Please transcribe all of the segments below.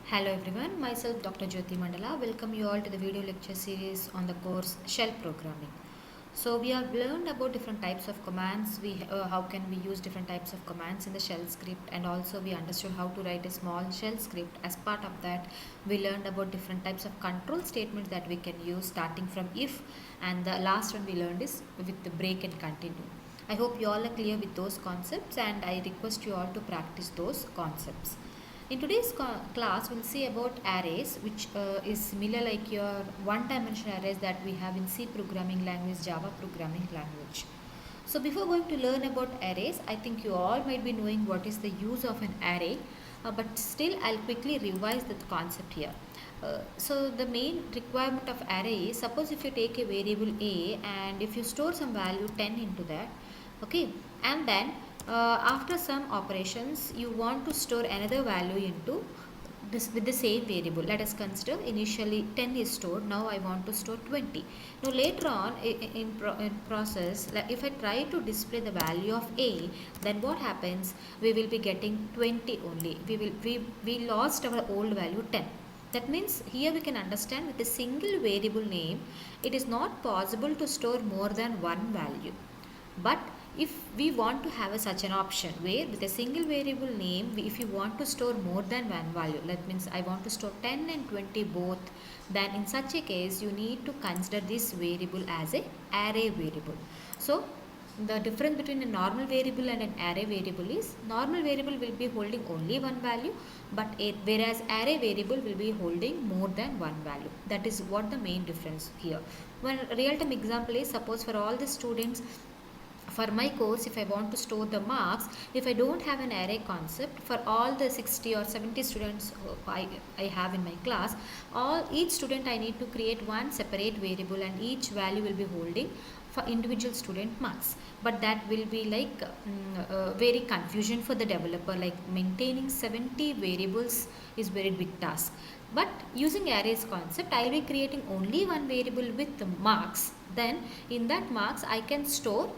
Hello everyone, myself Dr. Jyoti Mandala. Welcome you all to the video lecture series on the course Shell Programming. So we have learned about different types of commands. How can we use different types of commands in the shell script, and also we understood how to write a small shell script. As part of that, we learned about different types of control statements that we can use, starting from if, and the last one we learned is with the break and continue. I hope you all are clear with those concepts, and I request you all to practice those concepts. In today's class, we'll see about arrays, which is similar like your one-dimensional arrays that we have in C programming language, Java programming language. So before going to learn about arrays, I think you all might be knowing what is the use of an array, but still I'll quickly revise the concept here. So the main requirement of array is, suppose if you take a variable a and if you store some value 10 into that, okay, and then after some operations you want to store another value into this with the same variable. Let us consider initially 10 is stored, now I want to store 20. Now later on in process, like if I try to display the value of a, then what happens, we will be getting 20 only. We lost our old value 10. That means here we can understand with a single variable name it is not possible to store more than one value. But if we want to have such an option where with a single variable name, if you want to store more than one value, that means I want to store 10 and 20 both, then in such a case you need to consider this variable as a array variable. So the difference between a normal variable and an array variable is, normal variable will be holding only one value, but whereas array variable will be holding more than one value. That is what the main difference here. One real-time example is, suppose for all the students for my course, if I want to store the marks, if I don't have an array concept, for all the 60 or 70 students I have in my class, each student I need to create one separate variable and each value will be holding for individual student marks. But that will be like very confusion for the developer, like maintaining 70 variables is very big task. But using arrays concept, I will be creating only one variable with the marks. Then in that marks I can store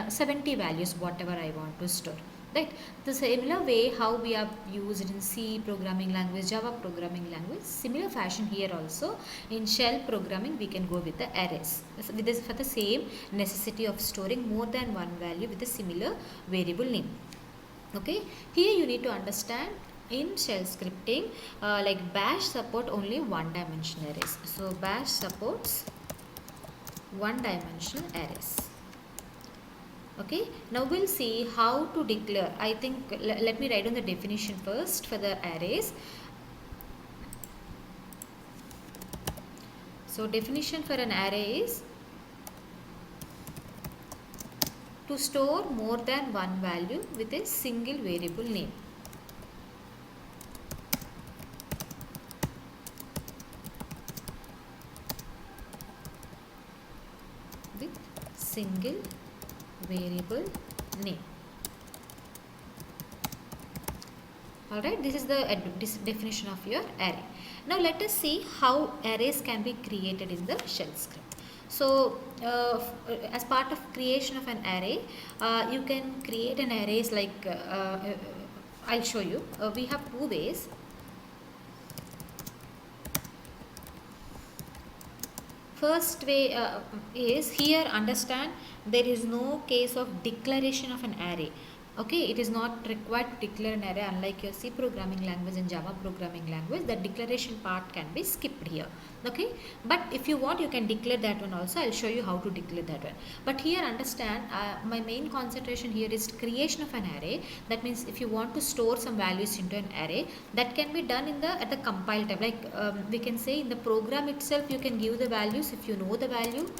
70 values whatever I want to store. Right? The similar way how we have used in C programming language, Java programming language, similar fashion here also in shell programming we can go with the arrays with this for the same necessity of storing more than one value with a similar variable name. Okay, here you need to understand in shell scripting like bash support only one dimensional arrays. So bash supports one dimensional arrays. Okay, now we'll see how to declare. I think let me write down the definition first for the arrays. So definition for an array is to store more than one value with a single variable name. With single variable name. Alright, this is the definition of your array. Now let us see how arrays can be created in the shell script. So as part of creation of an array, you can create an arrays like I'll show you. We have two ways. First way is, here understand there is no case of declaration of an array. Okay, it is not required to declare an array, unlike your C programming language and Java programming language. The declaration part can be skipped here. Okay, but if you want you can declare that one also. I'll show you how to declare that one. But here understand my main concentration here is creation of an array. That means if you want to store some values into an array, that can be done in at the compile time. Like we can say in the program itself you can give the values if you know the value.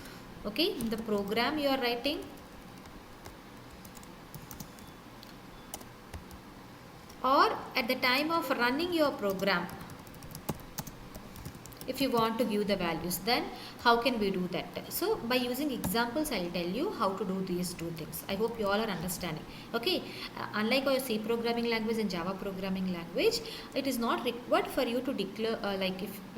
Okay, in the program you are writing, or at the time of running your program, if you want to give the values, then how can we do that? So by using examples, I'll tell you how to do these two things. I hope you all are understanding. Okay, unlike our C programming language and Java programming language, it is not required for you to declare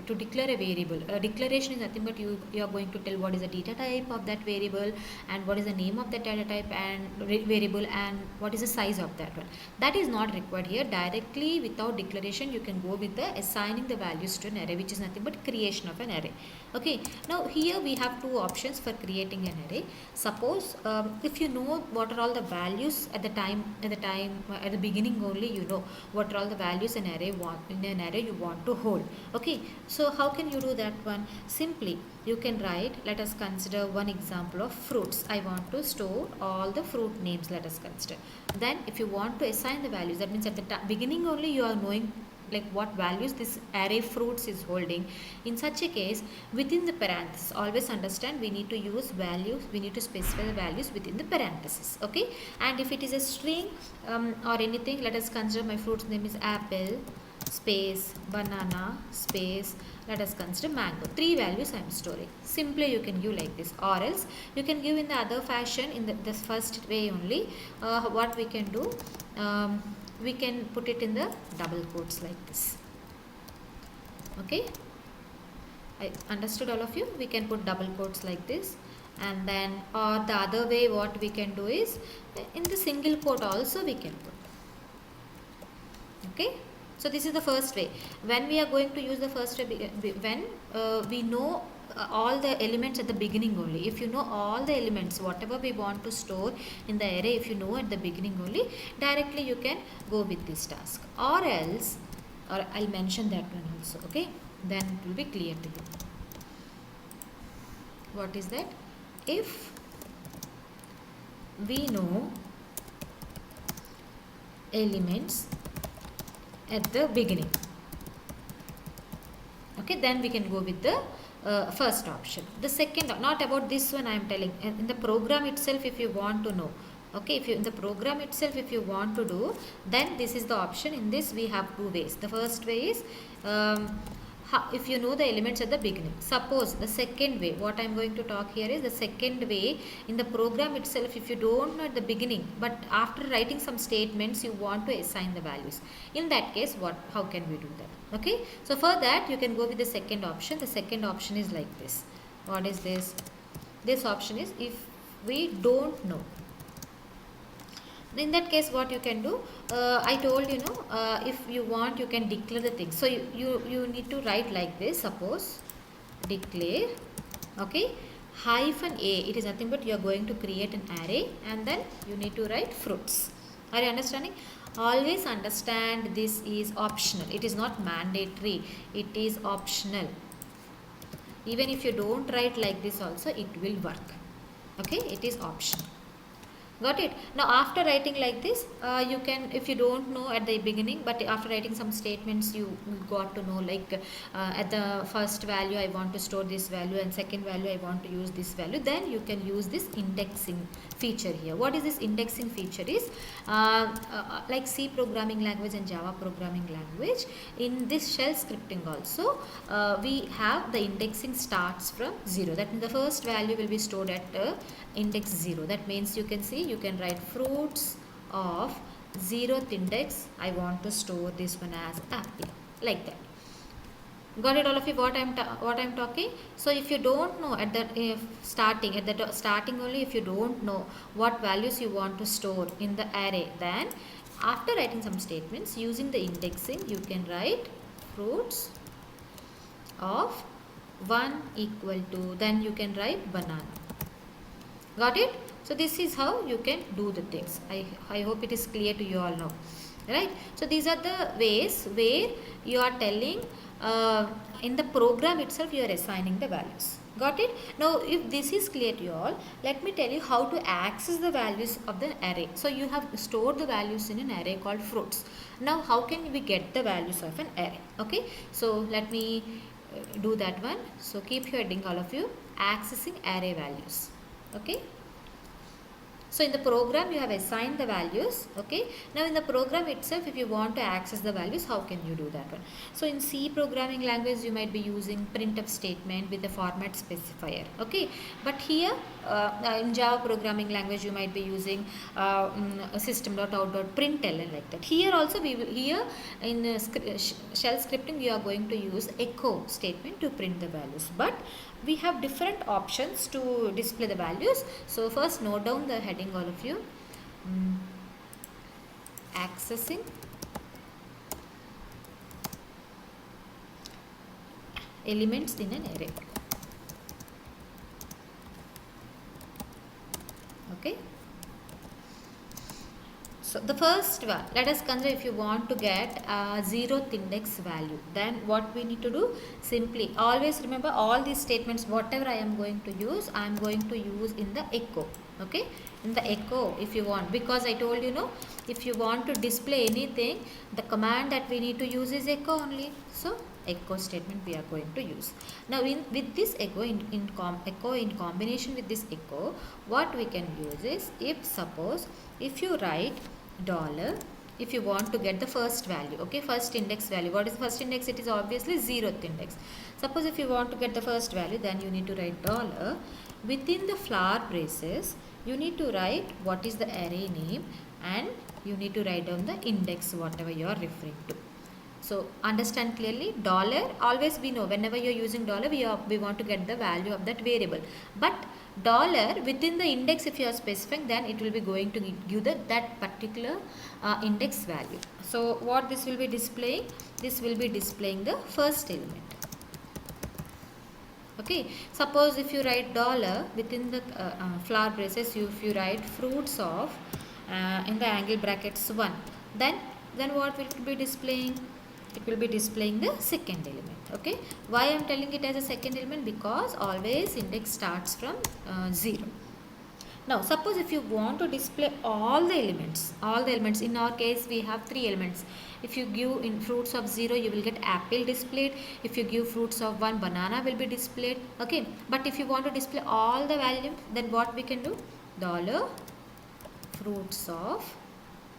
to declare a variable. A declaration is nothing but you are going to tell what is the data type of that variable and what is the name of that data type and variable and what is the size of that one. That is not required here. Directly without declaration, you can go with the assigning the values to an array, which is nothing but creation of an array. Okay, now here we have two options for creating an array. Suppose if you know what are all the values at the beginning only, you know what are all the values in an array you want to hold. Okay, so how can you do that one? Simply you can write, let us consider one example of fruits. I want to store all the fruit names, let us consider. Then if you want to assign the values, that means at the beginning only you are knowing like what values this array fruits is holding. In such a case, within the parenthesis, always understand we need to use values, we need to specify the values within the parenthesis. Okay, and if it is a string or anything, let us consider my fruit's name is apple space banana space, let us consider mango. 3 values I am storing. Simply you can give like this, or else you can give in the other fashion, in the first way only. What we can do, we can put it in the double quotes like this. Okay, I understood all of you. We can put double quotes like this, and then or the other way what we can do is in the single quote also we can put. Okay, so this is the first way. When we are going to use the first way, when we know all the elements at the beginning only. If you know all the elements, whatever we want to store in the array, if you know at the beginning only, directly you can go with this task. Or else, or I'll mention that one also. Okay, then it will be clear to you. What is that? If we know elements at the beginning, okay, then we can go with the first option. The second, not about this one I am telling, in the program itself if you want to know. Okay, if you in the program itself if you want to do, then this is the option. In this we have two ways. The first way is if you know the elements at the beginning. Suppose the second way, what I am going to talk here is the second way. In the program itself, if you don't know at the beginning, but after writing some statements you want to assign the values. In that case, how can we do that? Okay, so for that you can go with the second option. The second option is like this. What is this? This option is if we don't know. In that case, what you can do, I told if you want you can declare the thing. So you need to write like this. Suppose declare, okay, hyphen a, it is nothing but you are going to create an array, and then you need to write fruits. Are you understanding? Always understand this is optional. It is not mandatory. It is optional. Even if you don't write like this also, it will work. Okay, it is optional. Got it? Now after writing like this, you can, if you don't know at the beginning, but after writing some statements you got to know, like at the first value I want to store this value and second value I want to use this value, then you can use this indexing feature here. What is this indexing feature is, like C programming language and Java programming language, in this shell scripting also we have the indexing starts from 0. That means the first value will be stored at index 0. That means you can see, you can write fruits of 0th index. I want to store this one as apple, like that. Got it all of you what I'm talking? So if you don't know at the starting only, if you don't know what values you want to store in the array, then after writing some statements using the indexing, you can write fruits of 1 equal to, then you can write banana. Got it? So this is how you can do the things. I hope it is clear to you all now, right? So these are the ways where you are telling in the program itself you are assigning the values. Got it? Now if this is clear to you all, let me tell you how to access the values of the array. So you have stored the values in an array called fruits. Now how can we get the values of an array? Okay, so let me do that one. So keep your heading all of you, accessing array values. Okay, So in the program you have assigned the values. Okay, now in the program itself, if you want to access the values, how can you do that one? So in C programming language you might be using printf statement with the format specifier. Okay, but here in Java programming language you might be using system.out.println, like that. Here also we will, here in shell scripting we are going to use echo statement to print the values, but we have different options to display the values. So first note down the heading, all of you. Accessing elements in an array. Okay, so the first one, let us consider if you want to get a 0th index value, then what we need to do, simply always remember all these statements, whatever I am going to use, I am going to use in the echo. Okay, in the echo if you want, because I told you, no, if you want to display anything, the command that we need to use is echo only. So echo statement we are going to use. Now with this echo echo in combination with this echo, what we can use is, if suppose if you write dollar, if you want to get the first value, okay, first index value. What is first index? It is obviously 0th index. Suppose if you want to get the first value, then you need to write dollar. Within the flower braces, you need to write what is the array name, and you need to write down the index, whatever you are referring to. So understand clearly, dollar, always we know whenever you are using dollar, we want to get the value of that variable. But dollar within the index, if you are specifying, then it will be going to give that particular index value. So what this will be displaying? This will be displaying the first element. Okay, suppose if you write dollar within the flower braces, if you write fruits of in the angle brackets 1, then what will it be displaying? It will be displaying the second element. Okay, why I am telling it as a second element? Because always index starts from 0. Now suppose if you want to display all the elements, in our case we have 3 elements. If you give in fruits of 0, you will get apple displayed. If you give fruits of 1, banana will be displayed. Okay, but if you want to display all the values, then what we can do? Dollar fruits of,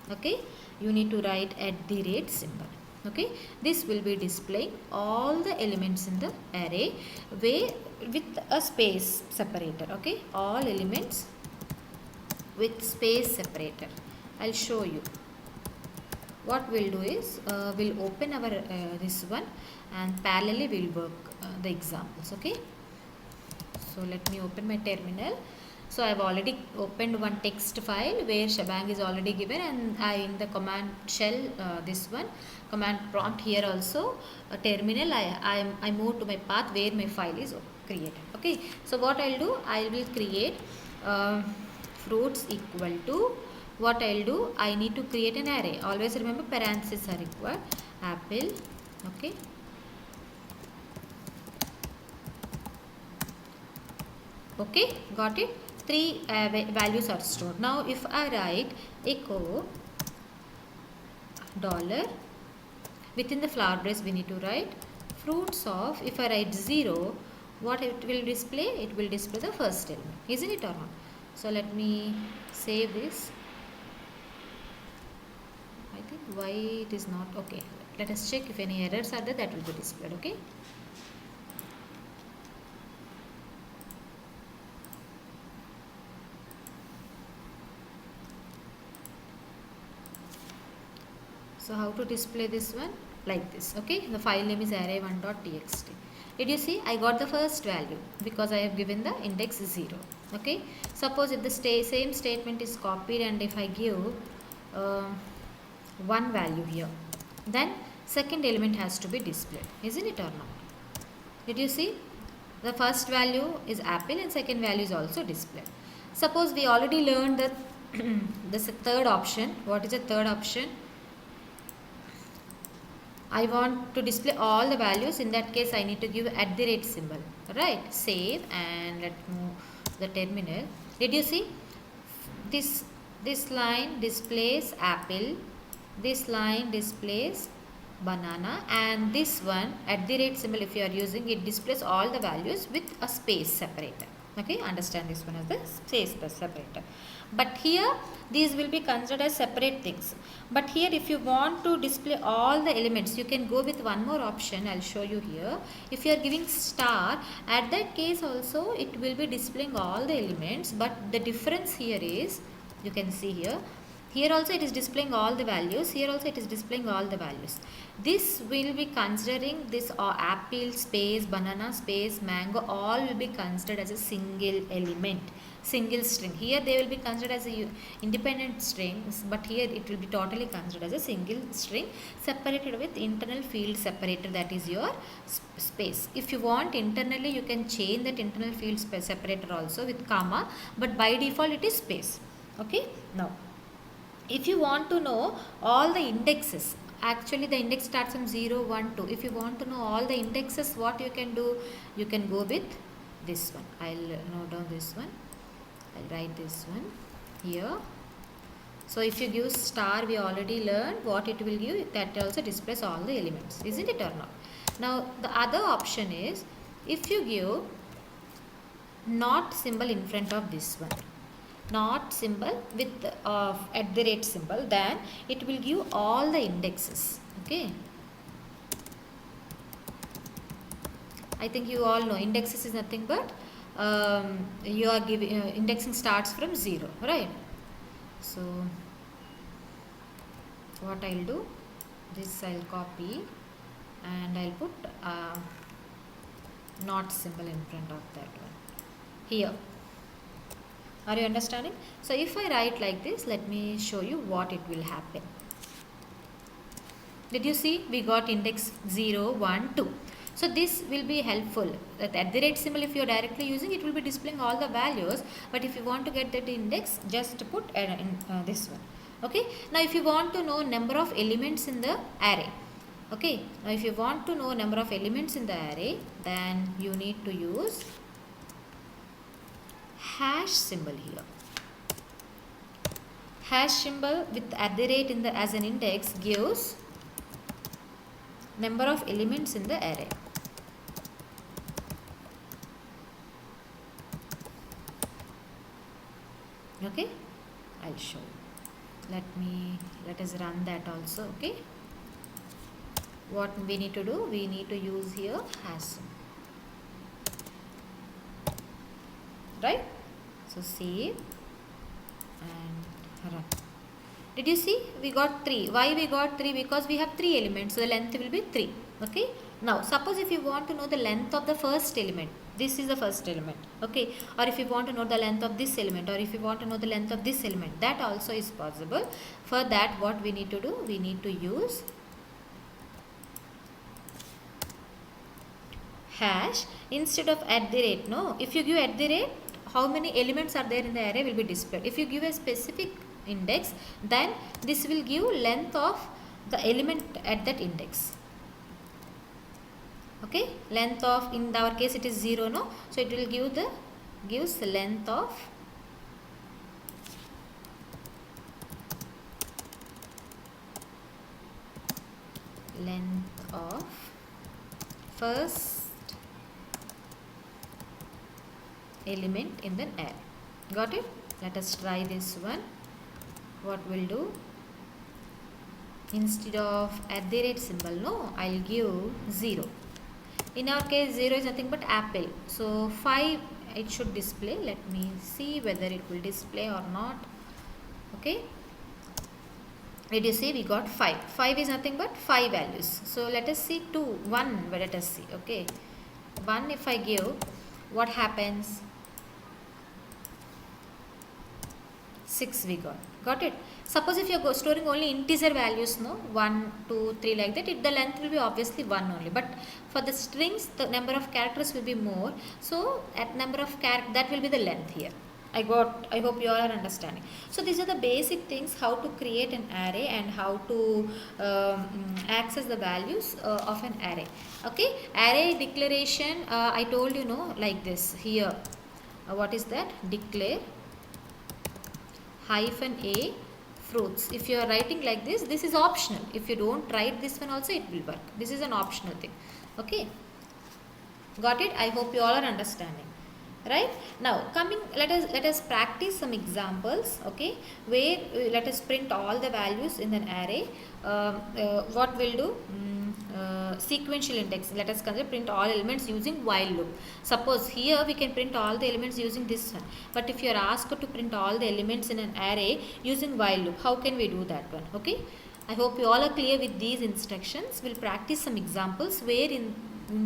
okay, you need to write @ symbol. Okay, this will be displaying all the elements in the array with a space separator. Okay, all elements with space separator. I'll show you. What we'll do is we'll open our this one, and parallelly we'll work the examples. Okay, so let me open my terminal. So I have already opened one text file where shebang is already given, and in the command shell, this one command prompt here also, terminal, I move to my path where my file is created. Okay, so what I'll do, I will create fruits equal to, what I'll do, I need to create an array. Always remember parentheses are required. Apple, okay, okay, got it. 3 values are stored. Now if I write echo dollar, within the flower brace we need to write fruits of, if I write 0, what it will display? It will display the first element, isn't it or not? So let me save this. I think why it is not okay. Let us check if any errors are there, that will be displayed. Okay, so how to display this one? Like this. Okay, the file name is array1.txt. Did you see? I got the first value because I have given the index 0. Okay, suppose if the same statement is copied, and if I give 1 value here, then second element has to be displayed, isn't it or not? Did you see? The first value is apple and second value is also displayed. Suppose we already learned that this third option. What is the third option? I want to display all the values. In that case, I need to give @ symbol. Right? Save, and let's move the terminal. Did you see? This line displays apple. This line displays banana, and this one @ symbol, if you are using it, displays all the values with a space separator. Okay, understand this one as the space separator. But here these will be considered as separate things. But here if you want to display all the elements, you can go with one more option. I'll show you here. If you are giving star, at that case also it will be displaying all the elements, but the difference here is, you can see here, here also it is displaying all the values, here also it is displaying all the values. This will be considering this apple space, banana space, mango, all will be considered as a single element, single string. Here they will be considered as a independent strings, but here it will be totally considered as a single string separated with internal field separator, that is your space. If you want internally, you can change that internal field separator also with comma, but by default it is space. Okay, now if you want to know all the indexes, actually the index starts from 0, 1, 2. If you want to know all the indexes, what you can do, you can go with this one. I'll note down this one, I'll write this one here. So if you give star, we already learned what it will give, that also displays all the elements, isn't it or not? Now the other option is, if you give not symbol in front of this one, not symbol with at the rate symbol, then it will give all the indexes. Okay, I think you all know indexes is nothing but you are giving indexing starts from 0, right? So what I'll do, this I'll copy and I'll put not symbol in front of that one here. Are you understanding? So if I write like this, let me show you what it will happen. Did you see? We got index 0, 1, 2. So this will be helpful. That at the rate symbol, if you are directly using, it will be displaying all the values. But if you want to get that index, just put in this one. Okay. Now if you want to know number of elements in the array. Okay. Now if you want to know number of elements in the array, then you need to use hash symbol here. Hash symbol with at the rate in the as an index gives number of elements in the array. Okay, I'll show you. Let us run that also. Okay, what we need to do, we need to use here hash symbol, right? So save and run. Did you see? We got 3. Why we got 3? Because we have 3 elements. So the length will be 3. Okay. Now suppose if you want to know the length of the first element. This is the first element. Okay. Or if you want to know the length of this element. Or if you want to know the length of this element. That also is possible. For that what we need to do? We need to use hash instead of at the rate. No. If you give at the rate, how many elements are there in the array will be displayed. If you give a specific index, then this will give length of the element at that index. Okay, length of, in our case it is 0, no, so it will gives the length of first element in the array. Got it? Let us try this one. What we'll do, instead of at the rate symbol, no, I'll give 0. In our case 0 is nothing but apple, so 5 it should display. Let me see whether it will display or not. Okay, did you see? We got 5. 5 is nothing but 5 values. So let us see 2, 1, but let us see. Okay, 1 if I give, what happens? 6 we got it. Suppose if you are storing only integer values, no, 1, 2, 3 like that, the length will be obviously 1 only. But for the strings, the number of characters will be more. So at number of characters, that will be the length here. I hope you all are understanding. So these are the basic things, how to create an array and how to access the values of an array. Okay, array declaration, I told you, no, like this here. What is that? Declare -a fruits. If you are writing like this, this is optional. If you don't write this one also, it will work. This is an optional thing. Okay, got it? I hope you all are understanding. right? Now coming, let us practice some examples, okay, where let us print all the values in an array. What we'll do, sequential index, let us consider print all elements using while loop. Suppose here we can print all the elements using this one, but if you are asked to print all the elements in an array using while loop, how can we do that one? Okay, I hope you all are clear with these instructions. We'll practice some examples where in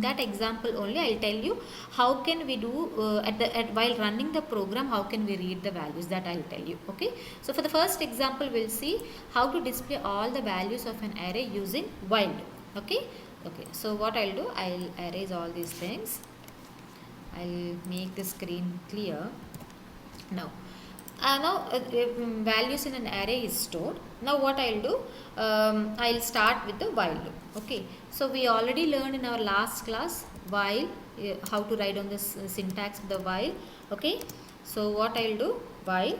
that example only I'll tell you how can we do while running the program, how can we read the values, that I'll tell you. Okay, so for the first example we'll see how to display all the values of an array using while loop. Okay, okay, so what I'll do, I'll erase all these things. I'll make the screen clear now. Values in an array is stored. Now what I'll do, I'll start with the while loop. Okay, so we already learned in our last class while, how to write on this syntax of the while. Okay, so what I'll do, while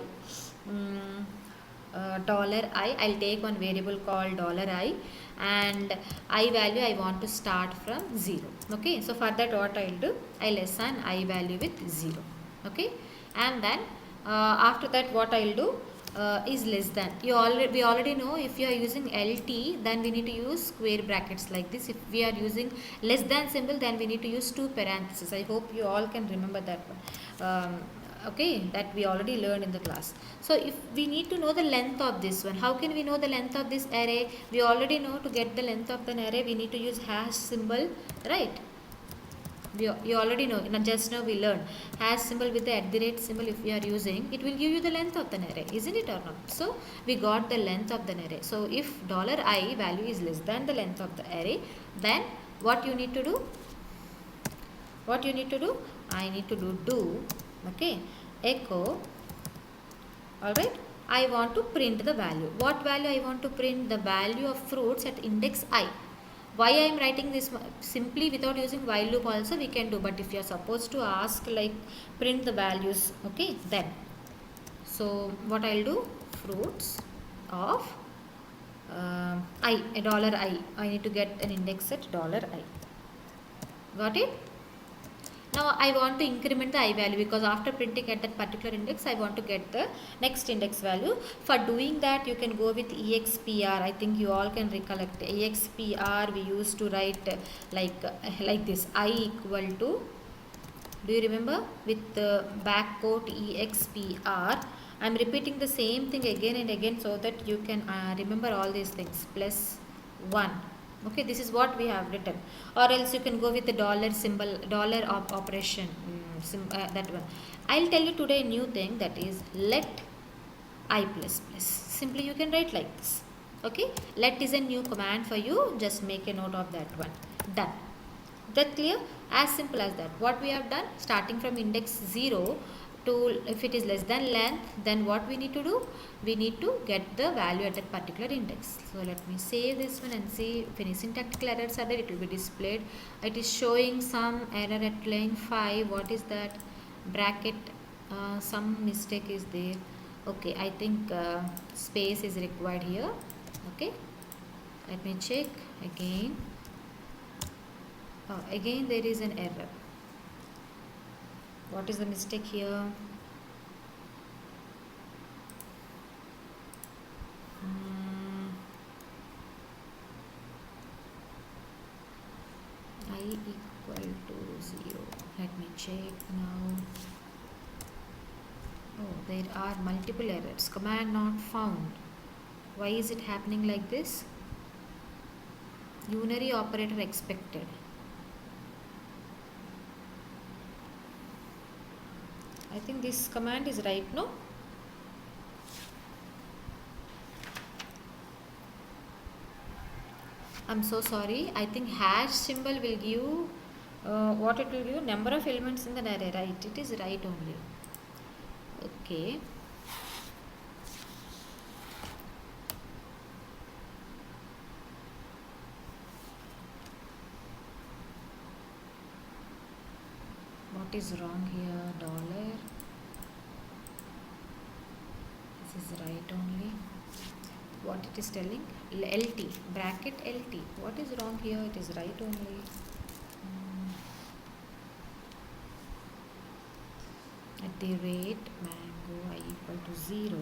$I, I'll take one variable called $I, and I value I want to start from 0. Okay, so for that what I'll do, I'll assign I value with 0. Okay, and then after that what I'll do, is less than. We already know if you are using LT, then we need to use square brackets like this. If we are using less than symbol, then we need to use 2 parentheses. I hope you all can remember that one. Okay, that we already learned in the class. So if we need to know the length of this one, how can we know the length of this array? We already know to get the length of an array we need to use hash symbol, right? You already know, just now we learned hash symbol with the @ symbol. If we are using, it will give you the length of the array, isn't it or not? So we got the length of the array. So if $I value is less than the length of the array, then what you need to do, I need to do okay, echo, alright, I want to print the value. What value I want to print? The value of fruits at index I. Why I am writing this simply without using while loop also we can do, but if you are supposed to ask like print the values, okay, then so what I'll do, fruits of $I need to get an index at $I. Got it? Now I want to increment the I value, because after printing at that particular index I want to get the next index value. For doing that you can go with expr. I think you all can recollect expr. We used to write like this, I equal to, do you remember, with the backquote expr. I am repeating the same thing again and again so that you can remember all these things, plus 1. Okay, this is what we have written, or else you can go with the dollar symbol, dollar operation, that one. I'll tell you today a new thing, that is let I plus plus. Simply you can write like this. Okay, let is a new command for you, just make a note of that one. Done. That clear? As simple as that. What we have done, starting from index 0 to, if it is less than length, then what we need to do, we need to get the value at that particular index. So let me save this one and see if any syntactical errors are there, it will be displayed. It is showing some error at line 5. What is that? Bracket, some mistake is there. Okay, I think space is required here. Okay, let me check again. Again there is an error. What is the mistake here? I equal to 0. Let me check now. Oh, there are multiple errors. Command not found. Why is it happening like this? Unary operator expected. I think this command is right, no? I'm so sorry. I think hash symbol will give, what it will give? Number of elements in the array, right? It is right only. Okay. What is wrong here? Dollar. This is right only. What it is telling? LT, bracket LT. What is wrong here? It is right only. mango I equal to 0.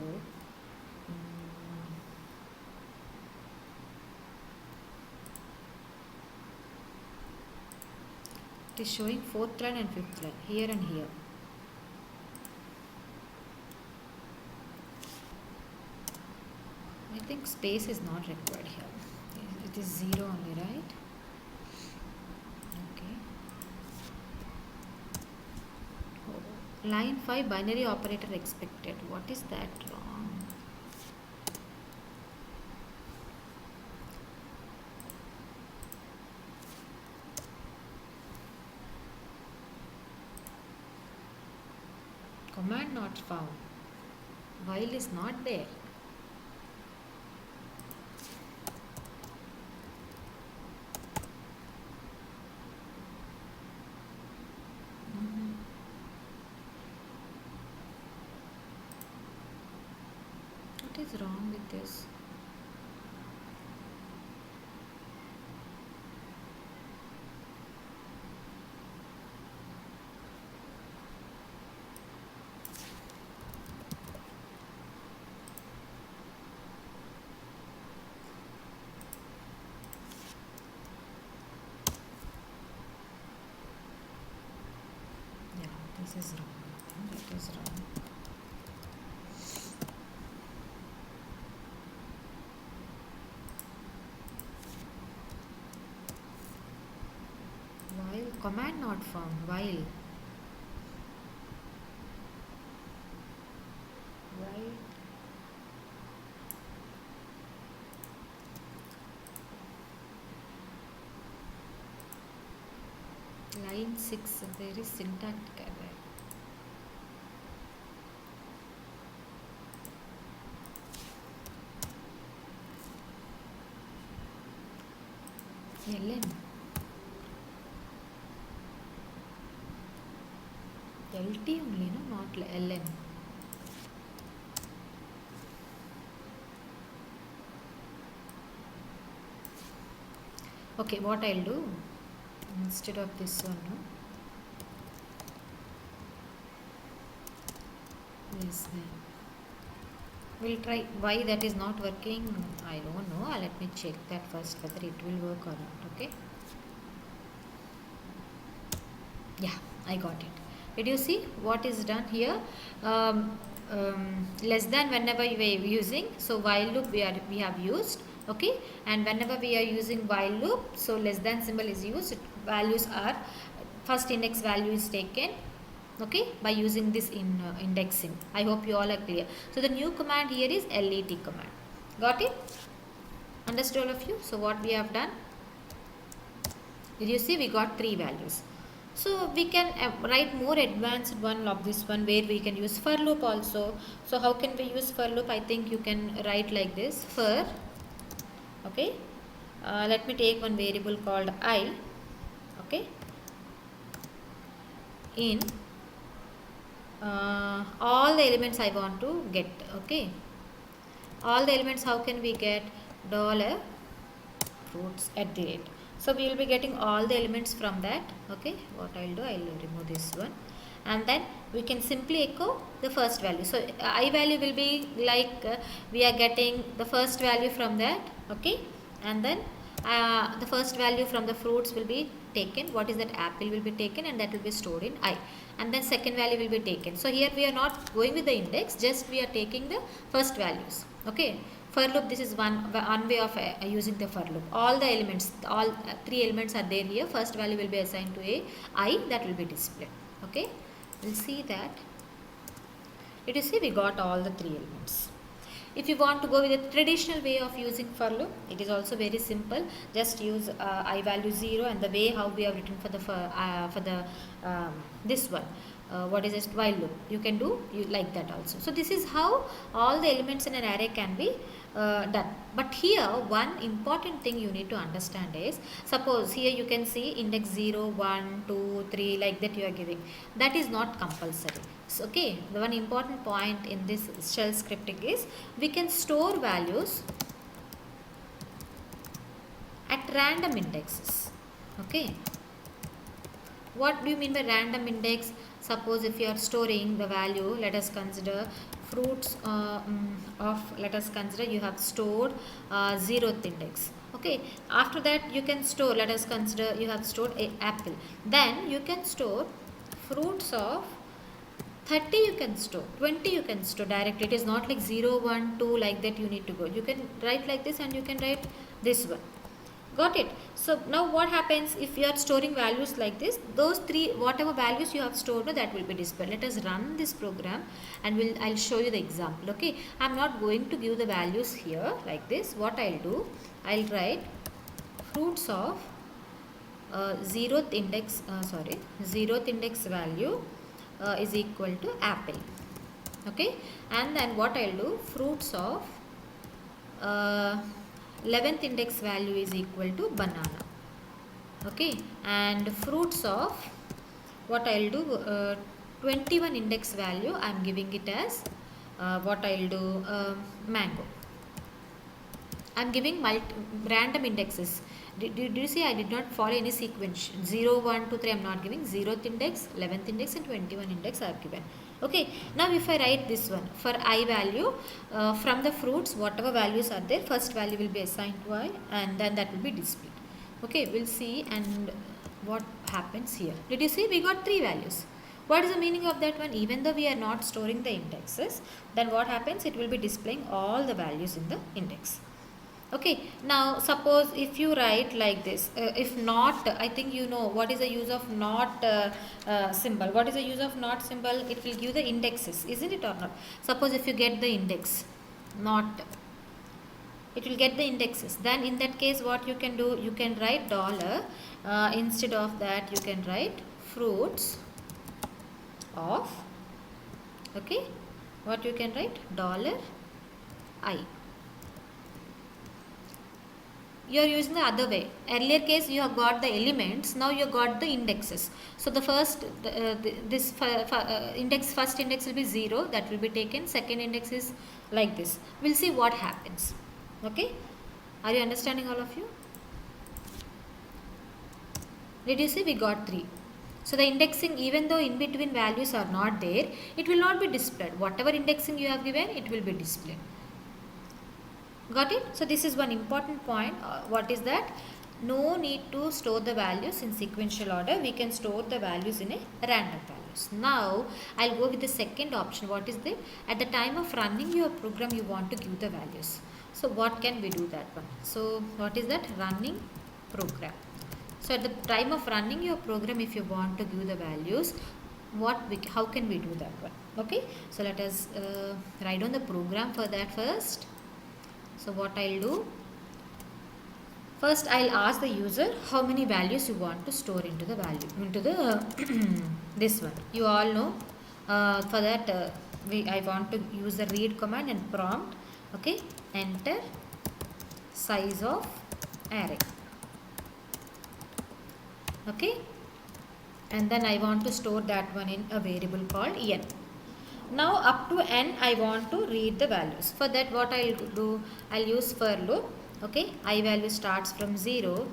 It is showing 4th line and 5th line here and here. I think space is not required here. It is 0 only, right? Okay. Oh. Line 5 binary operator expected. What is that wrong? Command not found. While is not there. What is wrong with this? Yeah, this is wrong. That is wrong. While command not found. While line 6 there is syntactical error. ln lt only, no, not ln. Okay, what I'll do instead of this one, no, yes, then we'll try. Why that is not working, I don't know. Let me check that first whether it will work or not. Okay, yeah, I got it. Did you see what is done here? Less than whenever we are using, so while loop we have used. Okay, and whenever we are using while loop, so less than symbol is used. Values are first index value is taken, okay, by using this in indexing. I hope you all are clear. So the new command here is let command. Got it? Understood all of you? So what we have done, did you see we got 3 values. So we can write more advanced one of this one where we can use for loop also. So how can we use for loop? I think you can write like this: for, okay, let me take one variable called I, okay, in all the elements I want to get. Okay, all the elements, how can we get? Dollar fruits at the rate. So we will be getting all the elements from that. Okay, what I'll do, I'll remove this one, and then we can simply echo the first value. So I value will be like we are getting the first value from that. Okay, and then the first value from the fruits will be taken. What is that? Apple will be taken, and that will be stored in I, and then second value will be taken. So here we are not going with the index, just we are taking the first values. Okay, for loop, this is one way of using the for loop. All the elements, all 3 elements are there here. First value will be assigned to a I, that will be displayed. Okay, we'll see that. Did you see we got all the 3 elements? If you want to go with a traditional way of using for loop, it is also very simple. Just use I value 0, and the way how we have written for the this one. What is this while loop? You can do like that also. So this is how all the elements in an array can be done. But here one important thing you need to understand is, suppose here you can see index 0, 1, 2, 3 like that you are giving. That is not compulsory. So, okay, the one important point in this shell scripting is we can store values at random indexes. Okay, what do you mean by random index? Suppose if you are storing the value, let us consider fruits let us consider you have stored 0th index. Okay, after that you can store, let us consider you have stored a apple. Then you can store fruits of 30, you can store 20, you can store directly. It is not like 0 1 2 like that you need to go. You can write like this and you can write this one. Got it? So now what happens if you are storing values like this? Those three, whatever values you have stored, that will be displayed. Let us run this program and I'll show you the example. Okay, I'm not going to give the values here like this. What I'll do, I'll write fruits of 0th index value is equal to apple. Okay, and then what I'll do, fruits of 11th index value is equal to banana. Okay, and fruits of what I'll do, 21 index value I'm giving it as what I'll do, mango. I'm giving random indexes. Did you see I did not follow any sequence? 0, 1, 2, 3 I'm not giving. 0th index, 11th index and 21 index I have given. Okay, now if I write this one for I value, from the fruits whatever values are there, first value will be assigned to I and then that will be displayed. Okay, we'll see and what happens here. Did you see we got 3 values? What is the meaning of that one? Even though we are not storing the indexes, then what happens? It will be displaying all the values in the index. Okay, now suppose if you write like this, if not, I think you know what is the use of not symbol. What is the use of not symbol? It will give the indexes, isn't it or not? Suppose if you get the index, not, it will get the indexes. Then in that case what you can do, you can write dollar, instead of that you can write fruits of, okay, what you can write, dollar I. You are using the other way. Earlier case you have got the elements, now you got the indexes. So the first index, first index will be 0, that will be taken. Second index is like this. We'll see what happens. Okay, are you understanding, all of you? Did you see we got 3? So the indexing, even though in between values are not there, it will not be displayed. Whatever indexing you have given, it will be displayed. Got it? So this is one important point. What is that? No need to store the values in sequential order. We can store the values in a random values. Now I'll go with the second option. What is that? At the time of running your program, you want to give the values. So what can we do that one? So what is that? Running program. So at the time of running your program, if you want to give the values, how can we do that one? Okay, so let us write down the program for that first. So what I'll do, first I'll ask the user how many values you want to store into the value, into the this one. You all know, for that I want to use the read command and prompt. Okay, enter size of array. Okay, and then I want to store that one in a variable called n. Now up to n I want to read the values. For that what I'll do, I'll use for loop. Okay, I value starts from 0,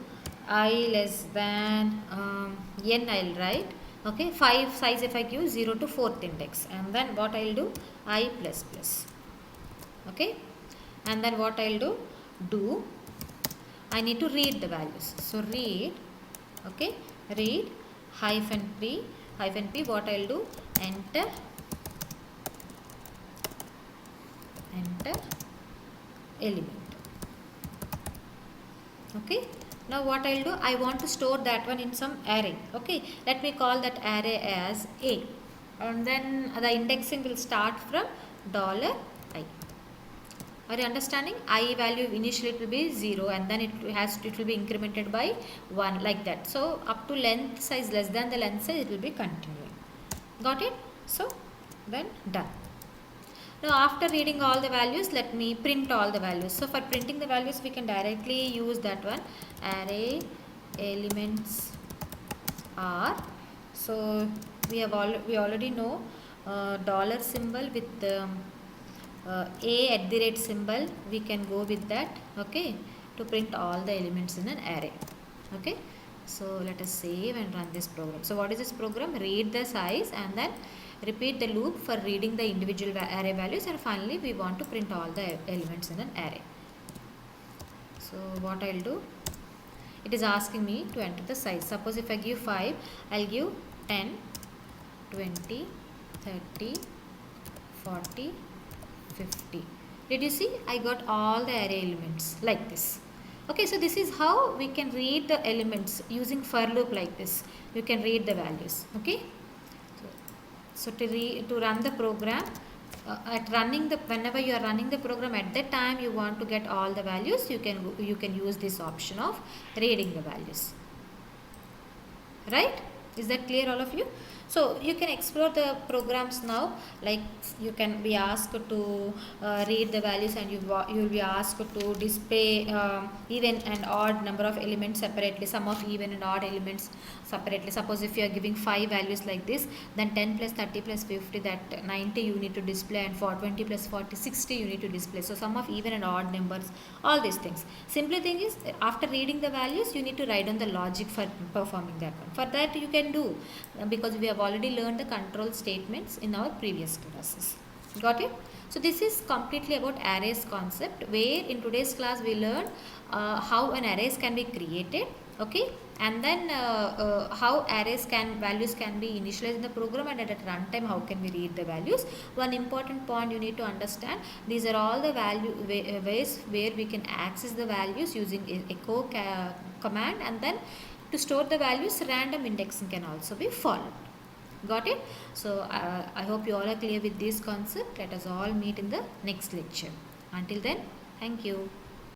I less than n I'll write. Okay, 5 size if I give 0 to 4th index, and then what I'll do, I plus plus. Okay, and then what I'll do, I need to read the values. So read, okay, read hyphen p, what I'll do, enter element. Okay, now what I'll do, I want to store that one in some array. Okay, let me call that array as a, and then the indexing will start from $i. Are you understanding? I value initially it will be 0, and then it will be incremented by 1 like that. So up to length size less than the length size, it will be continuing. Got it? So then done. Now after reading all the values, let me print all the values. So for printing the values, we can directly use that one, array elements are. So we already know dollar symbol with the a @ symbol. We can go with that. Okay, to print all the elements in an array. Okay, So let us save and run this program. So what is this program? Read the size and then repeat the loop for reading the individual array values, and finally we want to print all the elements in an array. So what I'll do, it is asking me to enter the size. Suppose if I give 5, I'll give 10, 20, 30, 40, 50. Did you see? I got all the array elements like this. Okay, so this is how we can read the elements using for loop like this. You can read the values. Okay. So to run the program, whenever you are running the program, at that time you want to get all the values, you can use this option of reading the values. Right? Is that clear, all of you? So you can explore the programs now, like you can be asked to read the values, and you will be asked to display even and odd number of elements separately, sum of even and odd elements separately. Suppose if you are giving 5 values like this, then 10 plus 30 plus 50, that 90 you need to display, and for 20 plus 40, 60 you need to display. So sum of even and odd numbers, all these things. Simply thing is, after reading the values, you need to write down the logic for performing that one. For that you can do, because we have already learned the control statements in our previous classes. Got it? So this is completely about arrays concept, where in today's class we learn how an arrays can be created, okay, and then how values can be initialized in the program, and at runtime how can we read the values. One important point you need to understand, these are all the ways where we can access the values using echo command, and then to store the values, random indexing can also be followed. Got it? So I hope you all are clear with this concept. Let us all meet in the next lecture. Until then, thank you.